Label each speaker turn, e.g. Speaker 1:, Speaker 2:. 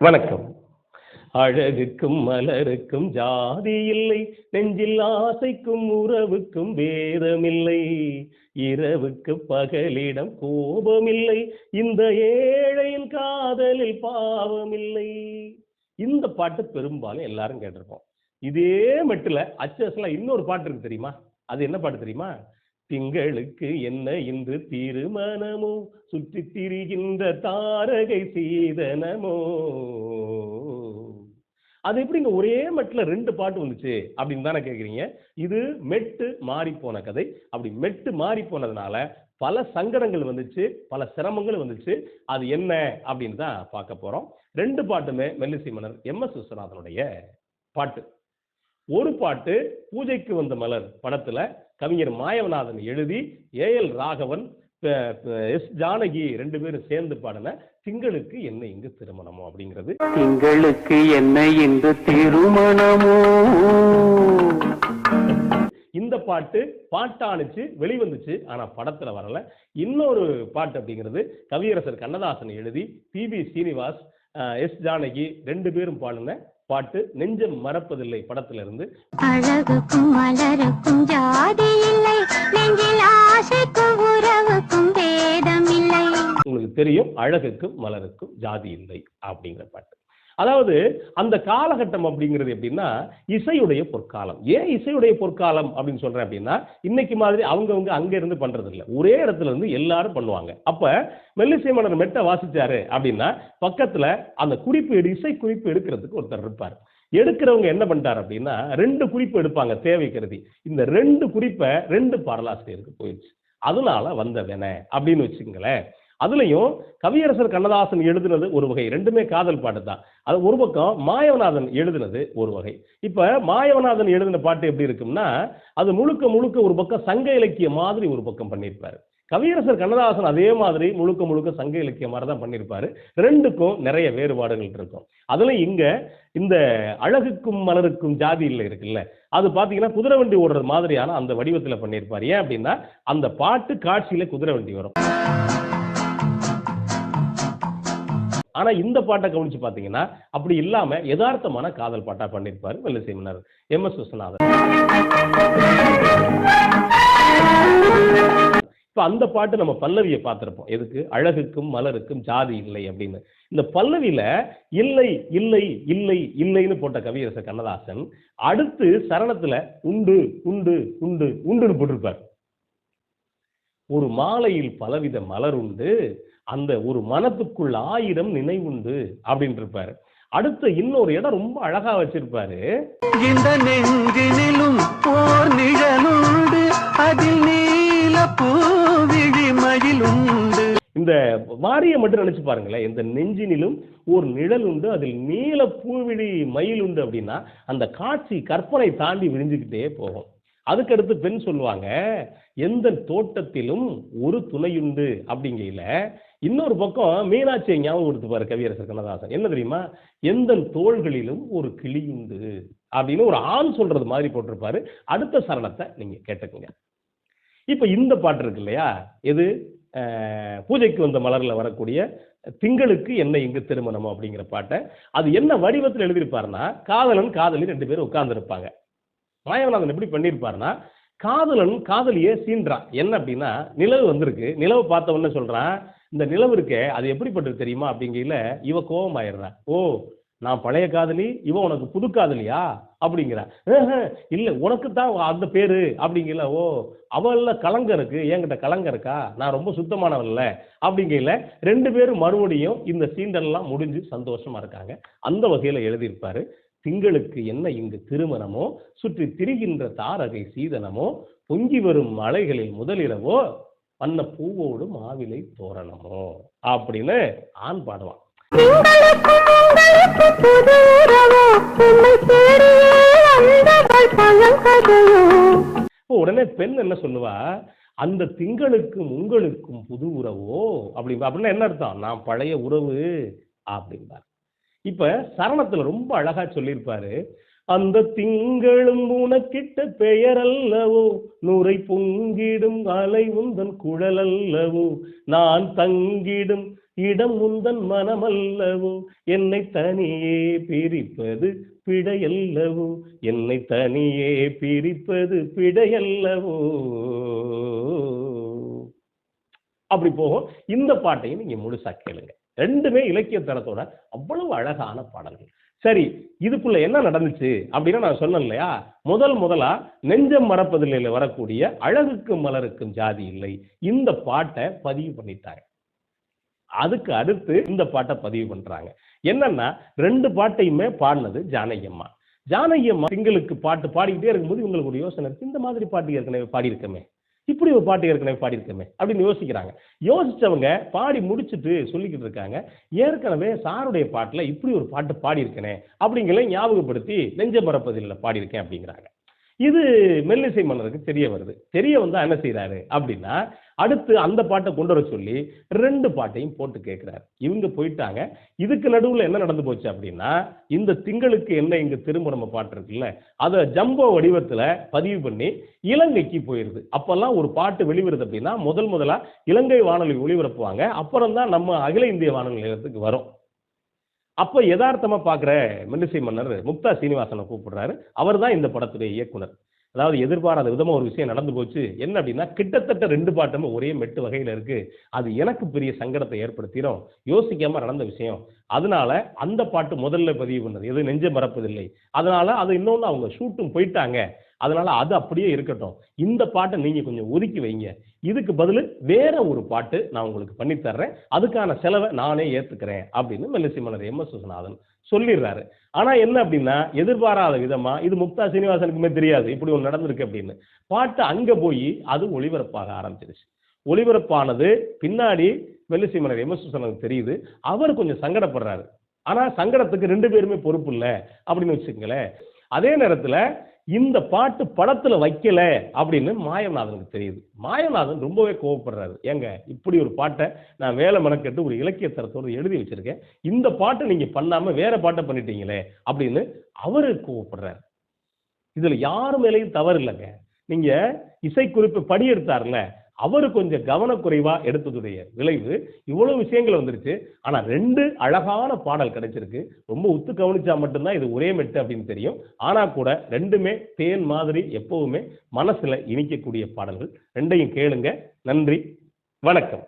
Speaker 1: வணக்கம். அழகுக்கும் மலருக்கும் ஜாதி இல்லை, நெஞ்சில் ஆசைக்கும் உறவுக்கும் பேதமில்லை, இரவுக்கு பகலிடம் கோபமில்லை, இந்த ஏழையின் காதலில் பாவமில்லை. இந்த பாட்டு பெரும்பாலும் எல்லாரும் கேட்டிருப்போம். இதே மெட்டுல அச்சஸ்ல இன்னொரு பாட்டு இருக்கு தெரியுமா? அது என்ன பாட்டு தெரியுமா? திங்களுக்கு என்ன இன்று திருமணமோ, சுற்றி திரிகின்ற தாரகை சீதனமோ. அது எப்படிங்க ஒரே மெட்டுல ரெண்டு பாட்டு வந்துச்சு அப்படின்னு தானே கேக்குறீங்க. இது மெட்டு மாறி போன கதை. அப்படி மெட்டு மாறி போனதுனால பல சங்கடங்கள் வந்துச்சு, பல சிரமங்கள் வந்துச்சு. அது என்ன அப்படின்னு தான் பார்க்க போறோம். ரெண்டு பாட்டுமே மெல்லிசை மன்னர் எம்.எஸ். விஸ்வநாதனுடைய பாட்டு. ஒரு பாட்டு பூஜைக்கு வந்த மலர் படத்துல கவிஞர் மாயவநாதன் எழுதி ஏ.எல். ராகவன், எஸ். ஜானகி ரெண்டு பேரும் சேர்ந்து பாடின திங்களுக்கு என்ன இங்கு திருமணமோ அப்படிங்கிறது.
Speaker 2: திங்களுக்கு என்ன இன்று திருமணமோ.
Speaker 1: இந்த பாட்டு பாட்டானுச்சு, வெளிவந்துச்சு, ஆனா படத்துல வரல. இன்னொரு பாட்டு அப்படிங்கிறது கவியரசர் கண்ணதாசன் எழுதி பி.பி. சீனிவாஸ், எஸ். ஜானகி ரெண்டு பேரும் பாடின பாட்டு நெஞ்சம் மறப்பதில்லை படத்துல இருந்து.
Speaker 3: அழகுக்கும் மலருக்கும் ஜாதி இல்லை, நெஞ்சில் ஆசைக்கும் உறவுக்கும் பேதம் இல்லை.
Speaker 1: உங்களுக்கு தெரியும், அழகுக்கும் மலருக்கும் ஜாதி இல்லை அப்படிங்கிற பாட்டு. அதாவது அந்த காலகட்டம் அப்படிங்கிறது எப்படின்னா இசையுடைய பொற்காலம். ஏன் இசையுடைய பொற்காலம் அப்படின்னு சொல்றேன் அப்படின்னா, இன்னைக்கு மாதிரி அவங்கவுங்க அங்க இருந்து பண்றது இல்லை, ஒரே இடத்துல இருந்து எல்லாரும் பண்ணுவாங்க. அப்ப மெல்லிசை மன்னர் மெட்டை வாசிச்சாரு அப்படின்னா பக்கத்துல அந்த இசை குறிப்பு எடுக்கிறதுக்கு ஒருத்தர் இருப்பார். எடுக்கிறவங்க என்ன பண்ணிட்டாரு அப்படின்னா ரெண்டு குறிப்பு எடுப்பாங்க தேவை கருதி. இந்த ரெண்டு குறிப்பை ரெண்டு பாடலாசிரியருக்கு போயிடுச்சு. அதனால வந்தவன அப்படின்னு வச்சுங்களேன். அதுலயும் கவியரசர் கண்ணதாசன் எழுதுனது ஒரு வகை, ரெண்டுமே காதல் பாட்டு தான். அது ஒரு பக்கம், மாயவநாதன் எழுதுனது ஒரு வகை. இப்ப மாயவநாதன் எழுதின பாட்டு எப்படி இருக்கும்னா அது முழுக்க முழுக்க ஒரு பக்கம் சங்க இலக்கிய மாதிரி ஒரு பக்கம் பண்ணியிருப்பாரு. கவியரசர் கண்ணதாசன் அதே மாதிரி முழுக்க முழுக்க சங்க இலக்கிய மாதிரி தான் பண்ணியிருப்பாரு. ரெண்டுக்கும் நிறைய வேறுபாடுகள் இருக்கும். அதுல இங்க இந்த அழகுக்கும் மலருக்கும் ஜாதி இல்லை இருக்குல்ல, அது பாத்தீங்கன்னா குதிரை வண்டி ஓடுறது மாதிரியான அந்த வடிவத்துல பண்ணியிருப்பாரு. ஏன் அப்படின்னா அந்த பாட்டு காட்சியில குதிரை வண்டி வரும். ஆனா இந்த பாட்டை கவனிச்சு பாத்தீங்கன்னா அப்படி இல்லாம யதார்த்தமான காதல் பாட்டா பண்ணிருப்பாரு மெல்லிசை மன்னர் எம்.எஸ். விஸ்வநாதன். இப்ப அந்த பாட்டு நம்ம பல்லவியை பார்த்திருப்போம். எதுக்கு? அழகுக்கும் மலருக்கும் ஜாதி இல்லை அப்படின்னு. இந்த பல்லவியில இல்லை இல்லை இல்லை இல்லைன்னு போட்ட கவியரசர் கண்ணதாசன் அடுத்து சரணத்துல உண்டு உண்டு உண்டு உண்டுன்னு போட்டிருப்பார். ஒரு மாலையில் பலவித மலர் உண்டு, அந்த ஒரு மனத்துக்குள் 1000 நினைவுண்டு அப்படின்னு இருப்பாரு. அடுத்த இன்னொரு இடம் ரொம்ப அழகா வச்சிருப்பாரு.
Speaker 2: இந்த நெஞ்சினிலும் போர் நிழலுண்டு, அதில் நீல பூவிழி மயிலுண்டு.
Speaker 1: இந்த வாரியை மட்டும் நினைச்சு பாருங்களேன். இந்த நெஞ்சினிலும் ஒரு நிழல் உண்டு, அதில் நீல பூவிழி மயில் உண்டு அப்படின்னா அந்த காட்சி கற்பனை தாண்டி விரிஞ்சுக்கிட்டே போகும். அதுக்கடுத்து பெண் சொல்லுவாங்க, எந்த தோட்டத்திலும் ஒரு துணையுண்டு அப்படிங்கல. இன்னொரு பக்கம் மீனாட்சியை ஞாபகம் கொடுத்துப்பாரு கவியரசர் கண்ணதாசன். என்ன தெரியுமா? எந்த தோள்களிலும் ஒரு கிளியுண்டு அப்படின்னு ஒரு ஆண் சொல்றது மாதிரி போட்டிருப்பாரு. அடுத்த சரணத்தை நீங்க கேட்டுக்குங்க. இப்ப இந்த பாட்டு இருக்கு இல்லையா, எது பூஜைக்கு வந்த மலர்ல வரக்கூடிய திங்களுக்கு என்ன இங்கு திருமணமோ அப்படிங்கிற பாட்டை அது என்ன வடிவத்தில் எழுதியிருப்பாருன்னா காதலன் காதலி ரெண்டு பேரும் உட்கார்ந்து இருப்பாங்க. மாயவநாதன் எப்படி பண்ணியிருப்பாருன்னா காதலன் காதலியே சீன்றான். என்ன அப்படின்னா நிலவு வந்திருக்கு, நிலவு பார்த்த உடனே சொல்றான், இந்த நிலவு இருக்கே அது எப்படிப்பட்டது தெரியுமா அப்படிங்கல இவ கோபம் ஆயிடுறான். ஓ, நான் பழைய காதலி, இவ உனக்கு புது காதலியா அப்படிங்கிற. இல்ல உனக்கு தான் அந்த பேரு அப்படிங்கல. ஓ, அவள்ல கலங்கம் இருக்கு, என்கிட்ட கலங்கம் இருக்கா, நான் ரொம்ப சுத்தமானவல்ல அப்படிங்கல. ரெண்டு பேரும் மறுபடியும் இந்த சீண்டெல்லாம் முடிஞ்சு சந்தோஷமா இருக்காங்க. அந்த வகையில எழுதியிருப்பாரு. திங்களுக்கு என்ன இங்கு திருமணமோ, சுற்றி திரிகின்ற தாரகை சீதனமோ, பொங்கி வரும் மலைகளில் முதலிரவோ, வண்ண பூவோடு மாவிலை தோரணமோ அப்படின்னு ஆண் பாடுவான். உடனே பெண் என்ன சொல்லுவா, அந்த திங்களுக்கும் உங்களுக்கும் புது உறவோ அப்படின்னா என்ன அர்த்தம்? நான் பழைய உறவு அப்படின்பா. இப்ப சரணத்துல ரொம்ப அழகா சொல்லியிருப்பாரு, அந்த திங்களும் உனக்கிட்ட பெயர் அல்லவோ, நூரை பொங்கிடும் அலை உந்தன் குழல் அல்லவோ, நான் தங்கிடும் இடம் முந்தன் மனமல்லவோ என்னை தனியே பிரிப்பது பிழையல்லவோ, என்னை தனியே பிரிப்பது பிழையல்லவோ. அப்படி போகும். இந்த பாட்டையும் நீங்க முழுசா கேளுங்க. ரெண்டுமே இலக்கிய தரத்தோட அவ்வளவு அழகான பாடல்கள். சரி, இதுக்குள்ள என்ன நடந்துச்சு அப்படின்னா, நான் சொன்னேன் இல்லையா, முதலா நெஞ்சம் மறப்பதில்லையில வரக்கூடிய அழகுக்கும் மலருக்கும் ஜாதி இல்லை இந்த பாட்டை பதிவு பண்ணிட்டாங்க. அதுக்கு அடுத்து இந்த பாட்டை பதிவு பண்றாங்க. என்னன்னா, ரெண்டு பாட்டையுமே பாடினது ஜானகி அம்மா. ஜானகி அம்மா திங்களுக்கு பாட்டு பாடிக்கிட்டே இருக்கும்போது இவங்களுக்கு ஒரு யோசனை இருக்கு, இந்த மாதிரி பாட்டு ஏற்கனவே பாடியிருக்கமே, இப்படி ஒரு பாட்டு ஏற்கனவே பாடியிருக்கமே அப்படின்னு யோசிக்கிறாங்க. யோசிச்சவங்க பாடி முடிச்சுட்டு சொல்லிக்கிட்டு இருக்காங்க, ஏற்கனவே சாருடைய பாட்டுல இப்படி ஒரு பாட்டு பாடியிருக்கேனே அப்படிங்கிற ஞாபகப்படுத்தி நெஞ்ச மறப்பதில்லை பாடியிருக்கேன் அப்படிங்கிறாங்க. இது மெல்லிசை மன்னருக்கு தெரிய வருது. தெரிய வந்தா என்ன செய்யறாரு அப்படின்னா, அடுத்து அந்த பாட்டை கொண்டு வர சொல்லி ரெண்டு பாட்டையும் போட்டு கேட்கிறாரு. இவங்க போயிட்டாங்க. இதுக்கு நடுவுல என்ன நடந்து போச்சு அப்படின்னா, இந்த திங்களுக்கு என்ன இங்க திரும்ப நம்ம பாட்டு இருக்குல்ல, அதை ஜம்போ வடிவத்துல பதிவு பண்ணி இலங்கைக்கு போயிருது. அப்பெல்லாம் ஒரு பாட்டு வெளிவருது அப்படின்னா முதலா இலங்கை வானொலி ஒளிபரப்புவாங்க. அப்புறம் தான் நம்ம அகில இந்திய வானொலி நிலையத்துக்கு வரும். அப்ப யதார்த்தமா பாக்குற மெல்லிசை மன்னர் முக்தா சீனிவாசனை கூப்பிடுறாரு. அவர் தான் இந்த படத்துடைய இயக்குனர். அதாவது எதிர்பாராத விதமா ஒரு விஷயம் நடந்து போச்சு. என்ன அப்படின்னா, கிட்டத்தட்ட ரெண்டு பாட்டுமே ஒரே மெட்டு வகையில இருக்கு. அது எனக்கு பெரிய சங்கடத்தை ஏற்படுத்திடும். யோசிக்காம நடந்த விஷயம். அதனால அந்த பாட்டு முதல்ல பதிவு பண்ணது எது, நெஞ்ச மறப்பதில்லை. அதனால அது இன்னொன்னு அவங்க ஷூட்டும் போயிட்டாங்க. அதனால அது அப்படியே இருக்கட்டும். இந்த பாட்டை நீங்க கொஞ்சம் ஒதுக்கி வைங்க. இதுக்கு பதில் வேற ஒரு பாட்டு நான் உங்களுக்கு பண்ணி தர்றேன். அதுக்கான செலவை நானே ஏத்துக்கிறேன் அப்படின்னு மெல்லிசை மன்னர் எம்.எஸ். விஸ்வநாதன் சொல்லிடுறாரு. ஆனா என்ன அப்படின்னா, எதிர்பாராத விதமா இது முக்தா சீனிவாசனுக்குமே தெரியாது இப்படி ஒன்று நடந்திருக்கு அப்படின்னு. பாட்டு அங்க போய் அது ஒளிபரப்பாக ஆரம்பிச்சிருச்சு. ஒளிபரப்பானது பின்னாடி மெல்லிசை மன்னர் எம்.எஸ். விஸ்வநாதனுக்கு தெரியுது. அவர் கொஞ்சம் சங்கடப்படுறாரு. ஆனா சங்கடத்துக்கு ரெண்டு பேருமே பொறுப்பு இல்லை அப்படின்னு வச்சுக்கங்களேன். அதே நேரத்துல இந்த பாட்டு படத்துல வைக்கல அப்படின்னு மாயநாதனுக்கு தெரியுது. மாயநாதன் ரொம்பவே கோவப்படுறாரு. ஏங்க, இப்படி ஒரு பாட்டை நான் வேலை மெனக்கெட்டு ஒரு இலக்கிய தரத்தோடு எழுதி வச்சிருக்கேன், இந்த பாட்டை நீங்க பண்ணாம வேற பாட்டை பண்ணிட்டீங்களே அப்படின்னு அவரு கோவப்படுறாரு. இதுல யாரு மேலேயும் தவறு இல்லைங்க. நீங்க இசைக்குறிப்பு படி எடுத்தாருல, அவரு கொஞ்சம் கவனக்குறைவா எடுத்ததுடைய விளைவு இவ்வளவு விஷயங்கள் வந்துருச்சு. ஆனா ரெண்டு அழகான பாடல் கிடைச்சிருக்கு. ரொம்ப உத்து கவனிச்சா மட்டும்தான் இது ஒரே மெட்டு அப்படின்னு தெரியும். ஆனா கூட ரெண்டுமே தேன் மாதிரி எப்பவுமே மனசுல இனிக்கக்கூடிய பாடல்கள். ரெண்டையும் கேளுங்க. நன்றி, வணக்கம்.